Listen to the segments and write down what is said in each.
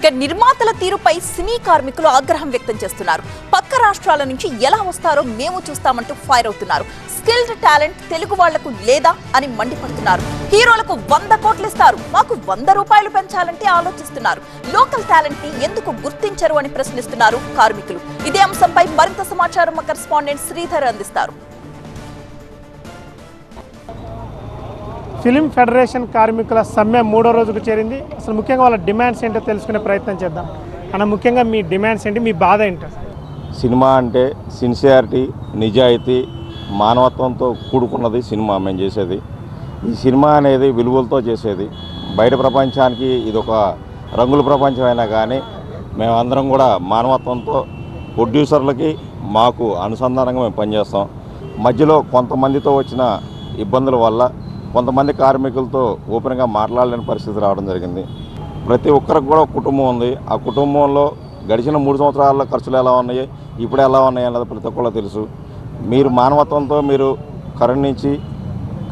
ఇక నిర్మాతల తీరుపై సినీ కార్మికులు ఆగ్రహం వ్యక్తం చేస్తున్నారు. పక్క రాష్ట్రాల నుంచి ఎలా వస్తారో మేము చూస్తామంటూ ఫైర్ అవుతున్నారు. స్కిల్డ్ టాలెంట్ తెలుగు వాళ్లకు లేదా అని మండిపడుతున్నారు. హీరోలకు 100 కోట్లు ఇస్తారు, మాకు 100 రూపాయలు పెంచాలంటే ఆలోచిస్తున్నారు. లోకల్ టాలెంట్ ని ఎందుకు గుర్తించరు అని ప్రశ్నిస్తున్నారు కార్మికులు. ఇదే అంశంపై మరింత సమాచారం మా కరెస్పాండెంట్ శ్రీధర్ అందిస్తారు. ఫిలిం ఫెడరేషన్ కార్మికుల సమ్మె 3వ రోజుకు చేరింది. అసలు ముఖ్యంగా వాళ్ళ డిమాండ్స్ ఏంటో తెలుసుకునే ప్రయత్నం చేద్దాం. అన్న, ముఖ్యంగా మీ డిమాండ్స్ ఏంటి, మీ బాధ ఏంటో? సినిమా అంటే సిన్సియారిటీ, నిజాయితీ, మానవత్వంతో కూడుకున్నది సినిమా మేము చేసేది. ఈ సినిమా అనేది విలువలతో చేసేది. బయట ప్రపంచానికి ఇది ఒక రంగుల ప్రపంచం అయినా కానీ మేమందరం కూడా మానవత్వంతో ప్రొడ్యూసర్లకి మాకు అనుసంధానంగా మేము పనిచేస్తాం. మధ్యలో కొంతమందితో వచ్చిన ఇబ్బందుల వల్ల కొంతమంది కార్మికులతో ఓపెన్గా మాట్లాడలేని పరిస్థితి రావడం జరిగింది. ప్రతి ఒక్కరికి కూడా కుటుంబం ఉంది. ఆ కుటుంబంలో గడిచిన 3 సంవత్సరాల్లో ఖర్చులు ఎలా ఉన్నాయి, ఇప్పుడు ఎలా ఉన్నాయి అన్నది ప్రతి ఒక్కరికి తెలుసు. మీరు మానవత్వంతో మీరు కరుణించి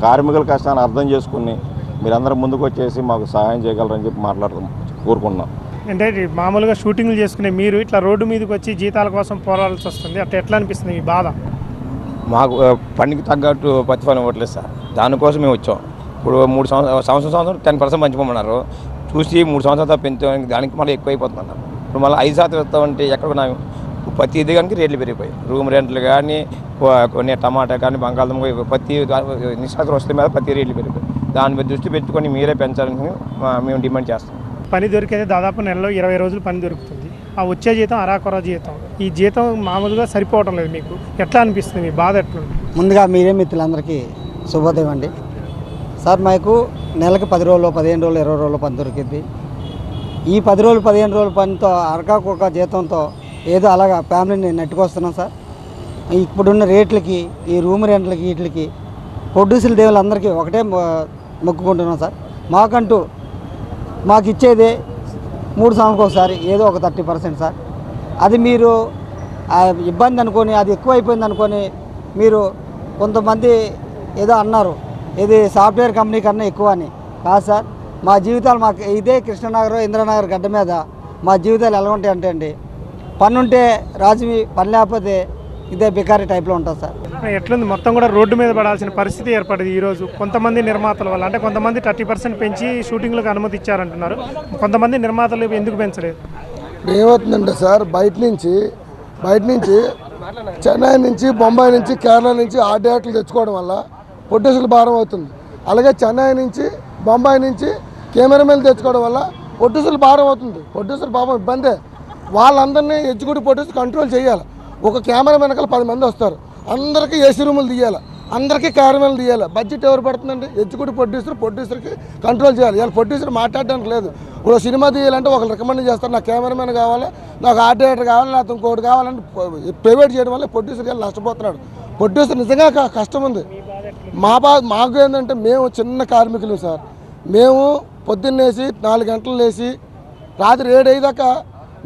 కార్మికుల కష్టాన్ని అర్థం చేసుకుని మీరందరూ ముందుకు వచ్చేసి మాకు సహాయం చేయగలరని చెప్పి కోరుకుంటున్నాం. అంటే మామూలుగా షూటింగ్లు చేసుకునే మీరు ఇట్లా రోడ్డు మీదకి వచ్చి జీతాల కోసం పోరాడాల్సి వస్తుంది. అట్లా ఎట్లా అనిపిస్తుంది మీ బాధ? మాకు పనికి తగ్గట్టు ప్రతిఫలం ఇవ్వట్లేదు సార్. దానికోసం మేము వచ్చాం. ఇప్పుడు 3 సంవత్సరం 10% పంచుకోమన్నారు. చూసి 3 సంవత్సరాలు పెంచడానికి దానికి మళ్ళీ ఎక్కువ అయిపోతున్నారు. ఇప్పుడు మళ్ళీ 5% ఇస్తామంటే ఎక్కడున్నాము? ప్రతి ఇది కానీ రేట్లు పెరిగిపోయి, రూమ్ రెంట్లు కానీ, కొన్ని టమాటా కానీ, బంగాళదుంప, ప్రతి నిశ్చాతం వస్తే మీద ప్రతి రేట్లు పెరిగిపోయి. దాని మీద దృష్టి పెట్టుకొని మీరే పెంచాలని మేము డిమాండ్ చేస్తాం. పని దొరికేది దాదాపు నెలలో 20 రోజులు పని దొరుకుతుంది. ఆ వచ్చే జీతం అరాకొర జీతం. ఈ జీతం మామూలుగా సరిపోవటం లేదు. మీకు ఎట్లా అనిపిస్తుంది, మీ బాధ ఎట్లుంది? ముందుగా మీరే మిత్రులందరికీ శుభోదయం అండి. సార్, మాకు నెలకు 10 రోజులు, 15 రోజులు, 20 రోజులు పని దొరికింది. ఈ 10 రోజులు 15 రోజుల పనితో అరకాకొక జీతంతో ఏదో అలాగా ఫ్యామిలీని నెట్టుకొస్తున్నాం సార్. ఇప్పుడున్న రేట్లకి, ఈ రూమ్ రెంట్లకి, వీటికి ప్రొడ్యూసర్ దేవులందరికీ ఒకటే మొక్కుకుంటున్నాం సార్. మాకు ఇచ్చేదే 3 సంవత్సరాలకు ఒకసారి ఏదో ఒక 30% సార్. అది మీరు ఇబ్బంది అనుకొని, అది ఎక్కువ అయిపోయింది అనుకొని మీరు కొంతమంది ఏదో అన్నారు, ఇది సాఫ్ట్వేర్ కంపెనీ కన్నా ఎక్కువ అని. కాదు సార్, మా జీవితాలు మాకు ఇదే కృష్ణనగర్, ఇంద్రనగర్ గడ్డ మీద మా జీవితాలు ఎలా ఉంటాయి అంటే అండి, పని ఉంటే రాజువి, పని లేకపోతే ఇదే బికారీ టైప్లో ఉంటుంది సార్. ఎట్లుంది? మొత్తం కూడా రోడ్డు మీద పడాల్సిన పరిస్థితి ఏర్పడింది ఈరోజు కొంతమంది నిర్మాతల వల్ల. అంటే కొంతమంది 30% పెంచి షూటింగ్లకు అనుమతి ఇచ్చారంటున్నారు. కొంతమంది నిర్మాతలు ఎందుకు పెంచలేదు? ఏమవుతుందంటే సార్, బయట నుంచి చెన్నై నుంచి, బొంబాయి నుంచి, కేరళ నుంచి ఆ డైరెక్టర్లు తెచ్చుకోవడం వల్ల ప్రొడ్యూసర్లు భారం అవుతుంది. అలాగే చెన్నై నుంచి, బొంబాయి నుంచి కెమెరామెన్లు తెచ్చుకోవడం వల్ల ప్రొడ్యూసర్లు భారం అవుతుంది. ప్రొడ్యూసర్ పాపం ఇబ్బందే. వాళ్ళందరినీ ఎగ్జిక్యూటివ్ ప్రొడ్యూసర్ కంట్రోల్ చేయాలి. ఒక కెమెరా వెనకాల 10 మంది వస్తారు. అందరికీ ఏసీ రూములు తీయాలి, అందరికీ కెమెరాలు తీయాలి. బడ్జెట్ ఎవరు పడుతుందండి? ఎగ్జిక్యూటివ్ ప్రొడ్యూసర్కి కంట్రోల్ చేయాలి. ఇలా ప్రొడ్యూసర్ మాట్లాడడానికి లేదు. ఇప్పుడు సినిమా తీయాలంటే ఒకరు రికమెండ్ చేస్తారు, నాకు కెమెరామెన్ కావాలి, నాకు ఆర్ట్ డైరెక్టర్ కావాలి, నాకు ఇంకోటి కావాలని ప్రైవేట్ చేయడం వల్ల ప్రొడ్యూసర్ గారు నష్టపోతున్నాడు. ప్రొడ్యూసర్ నిజంగా కష్టం ఉంది. మాకు ఏంటంటే మేము చిన్న కార్మికులు సార్. మేము పొద్దున్నేసి 4 గంటలు లేచి రాత్రి 7 అయ్యేదాకా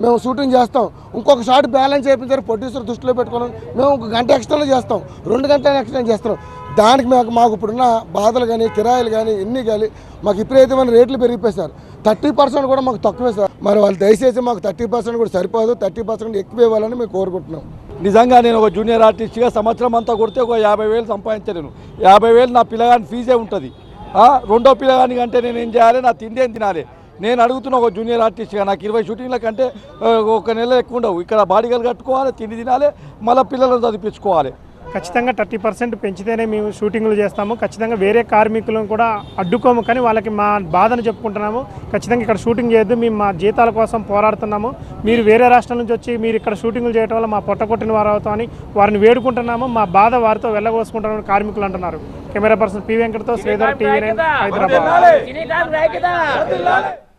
మేము షూటింగ్ చేస్తాం. ఇంకొక షాట్ బ్యాలెన్స్ చేయించారు ప్రొడ్యూసర్ దృష్టిలో పెట్టుకున్నాం. మేము 1 గంట ఎక్స్ట్రాలో చేస్తాం, 2 గంటలు ఎక్స్టెండ్ చేస్తాం. దానికి మాకు ఇప్పుడున్న బాధలు కానీ, కిరాయిలు కానీ, ఎన్ని కానీ మాకు విపరీతమైన రేట్లు పెరిగిపోయి సార్. 30% కూడా మాకు తక్కువే సార్. మరి వాళ్ళు దయచేసి మాకు 30% కూడా సరిపోదు, 30% ఎక్కువ ఇవ్వాలని మేము కోరుకుంటున్నాం. నిజంగా నేను ఒక జూనియర్ ఆర్టిస్ట్గా సంవత్సరం అంతా కొడితే ఒక 50,000 సంపాదించలేను. 50,000 నా పిల్లగాని ఫీజే ఉంటుంది. రెండో పిల్లగాని కంటే నేను ఏం చేయాలి? నా తిండి ఏం తినాలి? నేను అడుగుతున్నా ఒక జూనియర్ ఆర్టిస్ట్గా. నాకు 20 షూటింగ్ల కంటే 1 నెల ఎక్కువ ఉండవు. ఇక్కడ బాడీగాలు కట్టుకోవాలి, తిండి తినాలి, మళ్ళీ పిల్లలను చదివించుకోవాలి. ఖచ్చితంగా 30% పెంచితేనే మేము షూటింగ్లు చేస్తాము. ఖచ్చితంగా వేరే కార్మికులను కూడా అడ్డుకోము, కానీ వాళ్ళకి మా బాధను చెప్పుకుంటున్నాము. ఖచ్చితంగా ఇక్కడ షూటింగ్ చేయొద్దు, మేము మా జీతాల కోసం పోరాడుతున్నాము. మీరు వేరే రాష్ట్రాల నుంచి వచ్చి మీరు ఇక్కడ షూటింగ్లు చేయడం వల్ల మా పొట్ట కొట్టిన వారు అవుతామని వారిని వేడుకుంటున్నాము. మా బాధ వారితో వెళ్ళగోసుకుంటున్నామని కార్మికులు అంటున్నారు. కెమెరా పర్సన్ పి వెంకటతో శ్రీధర్, TV9 హైదరాబాద్.